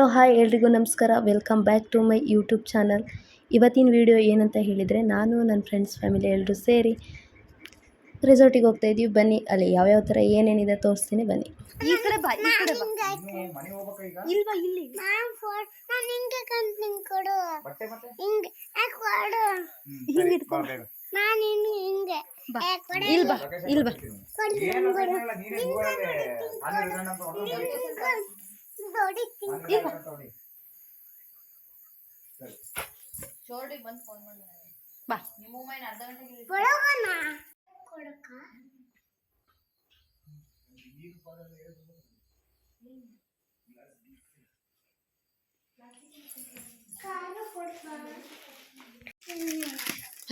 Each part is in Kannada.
ಹಲೋ ಹಾಯ್ ಎಲ್ರಿಗೂ ನಮಸ್ಕಾರ. Welcome back to my YouTube channel. ಇವತ್ತಿನ ವಿಡಿಯೋ ಏನಂತ ಹೇಳಿದರೆ, ನಾನು ನನ್ನ ಫ್ರೆಂಡ್ಸ್ ಫ್ಯಾಮಿಲಿ ಎಲ್ಲರೂ ಸೇರಿ ರೆಸಾರ್ಟಿಗೆ ಹೋಗ್ತಾ ಇದ್ದೀವಿ. ಬನ್ನಿ, ಅಲ್ಲಿ ಯಾವ್ಯಾವ ಥರ ಏನೇನಿದೆ ತೋರಿಸ್ತೀನಿ, ಬನ್ನಿ. ಈ ಕಡೆ ಬಾ, ಈ ಕಡೆ ಬಾ. ಇಲ್ವಾ ಇಲ್ಲಿ ಹಿಂಗೆ ಇಟ್ಕೊಂಡು ಇಲ್ವಾ ಇಲ್ವಾ ಬಾ.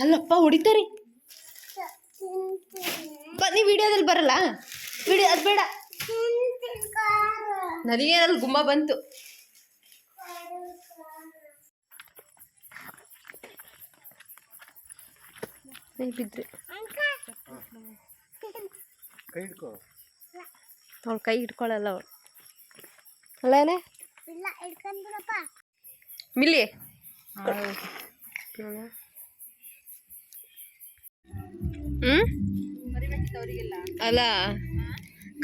ಅಲ್ಲಪ್ಪ ಹೊಡಿತಾರೆ. ನೀ ವಿಡಿಯೋದಲ್ಲಿ ಬರಲ್ಲ, ವಿಡಿಯೋ ಅದು ಬೇಡ. ನನಗೇನಲ್ಲಿ ಗುಮ್ಮ ಬಂತು. ಬಿದ್ರಿ ಅವಳು ಕೈ ಇಟ್ಕೊಳ್ಳಲ್ಲ. ಅವಳು ಅಲ್ಲ ಏನೇ ಮಿಲ್ಲಿ ಅಲ್ಲ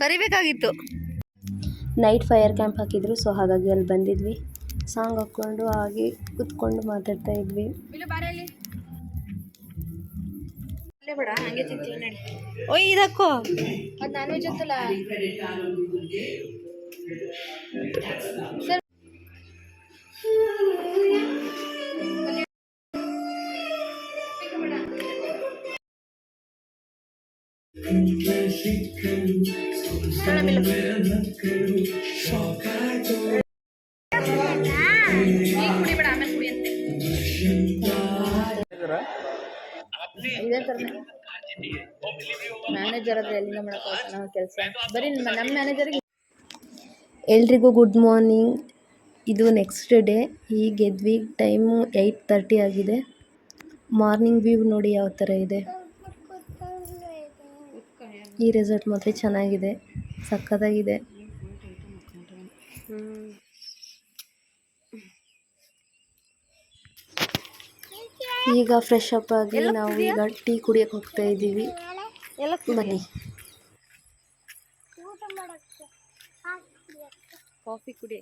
ಕರಿಬೇಕಾಗಿತ್ತು. ನೈಟ್ ಫೈರ್ ಕ್ಯಾಂಪ್ ಹಾಕಿದ್ರು, ಸೊ ಹಾಗಾಗಿ ಅಲ್ಲಿ ಬಂದಿದ್ವಿ. ಸಾಂಗ್ ಹಾಕ್ಕೊಂಡು ಹಾಗೆ ಕುತ್ಕೊಂಡು ಮಾತಾಡ್ತಾ ಇದ್ವಿ. ಓಯ್ ಇದಕ್ಕೋ ಅದು ನಾನ್ ವೆಜ್ ಅಂತಲ್ಲ. ಮ್ಯಾನೇಜರ್ ಆದ್ರೆ ಎಲ್ಲಿಂದ ಮಾಡಕ್ಕೆ ನಾವು ಕೆಲಸ ಬರೀ ನಮ್ಮ ಮ್ಯಾನೇಜರ್ಗೆ. ಎಲ್ರಿಗೂ ಗುಡ್ ಮಾರ್ನಿಂಗ್. ಇದು ನೆಕ್ಸ್ಟ್ ಡೇ. ಈಗ ಎದ್ವಿ, ಟೈಮು 8:30 ಆಗಿದೆ. ಮಾರ್ನಿಂಗ್ ವ್ಯೂ ನೋಡಿ ಯಾವ ಥರ ಇದೆ. ಈ ರೆಸಾರ್ಟ್ ಮಾತ್ರ ಚೆನ್ನಾಗಿದೆ, ಸಕ್ಕತ್ತಾಗಿದೆ. ಈಗ ಫ್ರೆಶ್ ಅಪ್ ಆಗಿ ನಾವು ಈಗ ಟೀ ಕುಡಿಯೋಕೆ ಹೋಗ್ತಾ ಇದ್ದೀವಿ. ಬನ್ನಿ. ಕಾಫಿ ಕುಡಿ.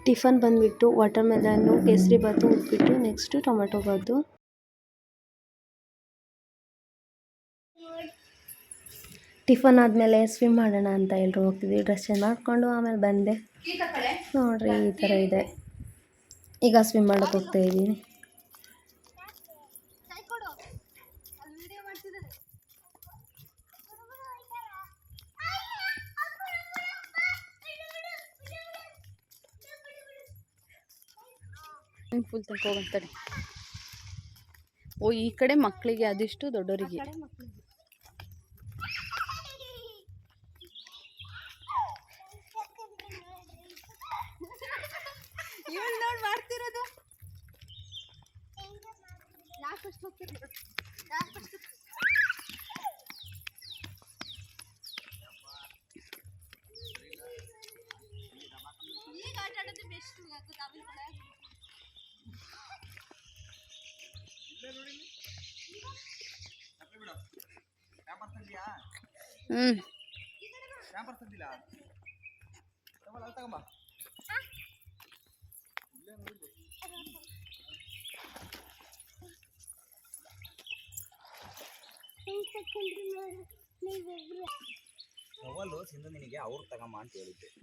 ಟಿಫನ್ ಬಂದುಬಿಟ್ಟು ವಾಟರ್ ಮೆಲನ್ನು, ಕೇಸರಿ ಬಾತು, ಉಪ್ಪಿಟ್ಟು, ನೆಕ್ಸ್ಟು ಟೊಮೆಟೊ ಬಾತು. ಟಿಫನ್ ಆದಮೇಲೆ ಸ್ವಿಮ್ ಮಾಡೋಣ ಅಂತ ಎಲ್ಲರೂ ಹೋಗ್ತಿದ್ವಿ. ಡ್ರೆಸ್ ಚೇಂಜ್ ಮಾಡಿಕೊಂಡು ಆಮೇಲೆ ಬಂದೆ. ನೋಡ್ರಿ ಈ ಥರ ಇದೆ. ಈಗ ಸ್ವಿಮ್ ಮಾಡೋಕ್ಕೆ ಹೋಗ್ತಾ ಇದ್ದೀನಿ. ಫುಲ್ ತನಕ ಹೋಗಂತಾರೆ. ಓ ಈ ಕಡೆ ಮಕ್ಕಳಿಗೆ ಅದಿಷ್ಟು, ದೊಡ್ಡವರಿಗೆ. ಇವಳು ನೋಡಿ ಮಾಡ್ತಿರೋದು. ಈಗ ಆಟ ಆಡೋದು ಬೆಸ್ಟ್.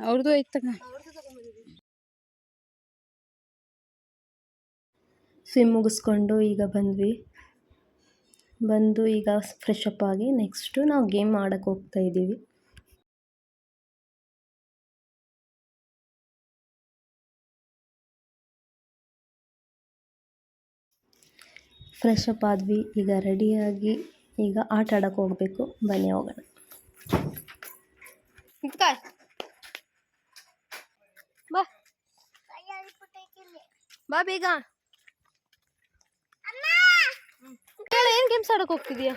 ಅವ್ರದ್ದು ಐತ್ ತಗ. ಸ್ವಿಮ್ ಮುಗಿಸ್ಕೊಂಡು ಈಗ ಬಂದು ಈಗ ಫ್ರೆಶ್ ಅಪ್ ಆಗಿ ನೆಕ್ಸ್ಟು ನಾವು ಗೇಮ್ ಆಡೋಕ್ಕೆ ಹೋಗ್ತಾ ಇದ್ದೀವಿ. ಫ್ರೆಶ್ ಅಪ್ ಆದ್ವಿ, ಈಗ ರೆಡಿಯಾಗಿ ಈಗ ಆಟ ಆಡೋಕ್ಕೆ ಹೋಗಬೇಕು. ಬನ್ನಿ ಹೋಗೋಣ. ಬಾ ಬಾ ಬೇಗ. ಏನು ಗೇಮ್ಸ್ ಆಡೋಕ್ಕೆ ಹೋಗ್ತಿದ್ಯಾ?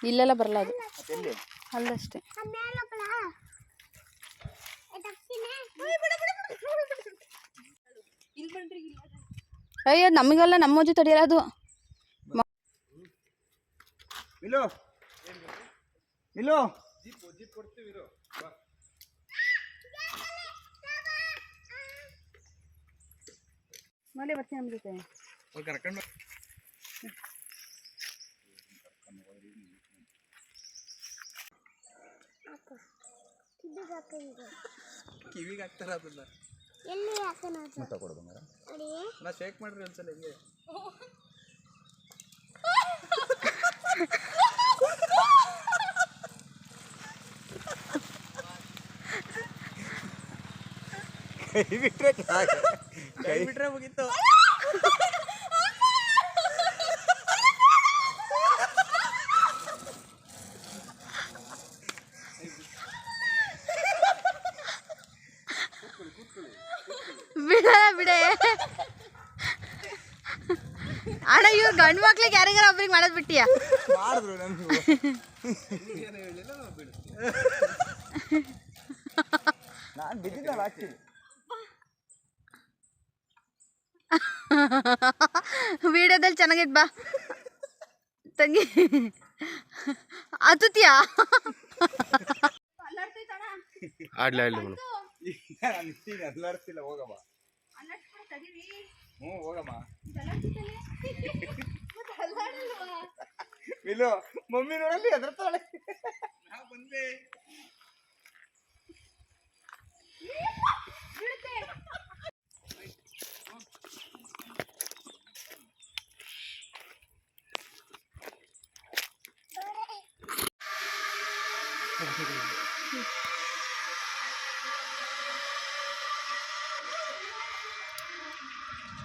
ಇಲ್ಲೆಲ್ಲ ಬರಲ್ಲ ಅದು, ಎಲ್ಲಿ ಅಲ್ಲಷ್ಟೇ. ಅಯ್ಯೋ ನಮಗೆಲ್ಲ ನಮ್ಮ ಅಜ್ಜಿ ತಡೆಯಲ್ಲ ಅದು. ಮಿಲು ಮಿಲು ಮಳೆ ಬರ್ತೀನಿ ನಮ್ಮ ಜೊತೆ. ಕರ್ಕೊಂಡು ಕಿವಿಗೆ ಹಾಕ್ತಾರ ಅದನ್ನ ಎಲ್ಲಿ ಹಾಕೋಣ ತಗೊಡ್ದು ಮರ ನಾ ಶೇಕ್ ಮಾಡ್ರಿ ಒಂದ್ಸಲ ಹಿಂಗೆ. ಕೈ ಬಿಟ್ರೆ ಮುಗೀತು. ಬಿಡ ಬಿಡೆ ಅಣ್ಣ, ಇವ್ರು ಗಂಡು ಮಕ್ಳಿಗೆ ಯಾರಿಗಾರ ಒಬ್ರಿಗೆ ಮಾಡೋದು ಬಿಟ್ಟಿಯಾ? ಮಾಡಿದ್ರು ನನ್ಗೂ ನಾನು ಬಿದ್ದಿದ್ದಲ್ಲ ಆಗ್ತೀನಿ. ವಿಡಿಯೋದಲ್ಲಿ ಚೆನ್ನಾಗಿದ್ ಬಾ ತಂಗಿ. ಅತುತ್ಯಾ ಆಡ್ಲಿ ಆಡ್ಲಿ ಅಲ್ಲಾಡ್ತಿಲ್ಲ, ಹೋಗಮ್ಮ. ಹ್ಞೂ ಹೋಗಮ್ಮ. ಮಿಲು ಮಮ್ಮಿ ನೋಡಲ್ಲಿ ಹೆದರ್ತಾಳೆ. ನಾವು ಬಂದೆ.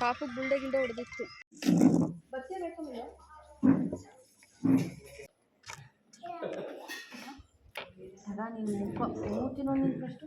ಪಾಪದ ಬುಲ್ಡೆ ಗಿಲ್ಡೆ ಹೊಡೆದಿತ್ತು. ಮೂತಿ ನೋಡಿ ಫಸ್ಟು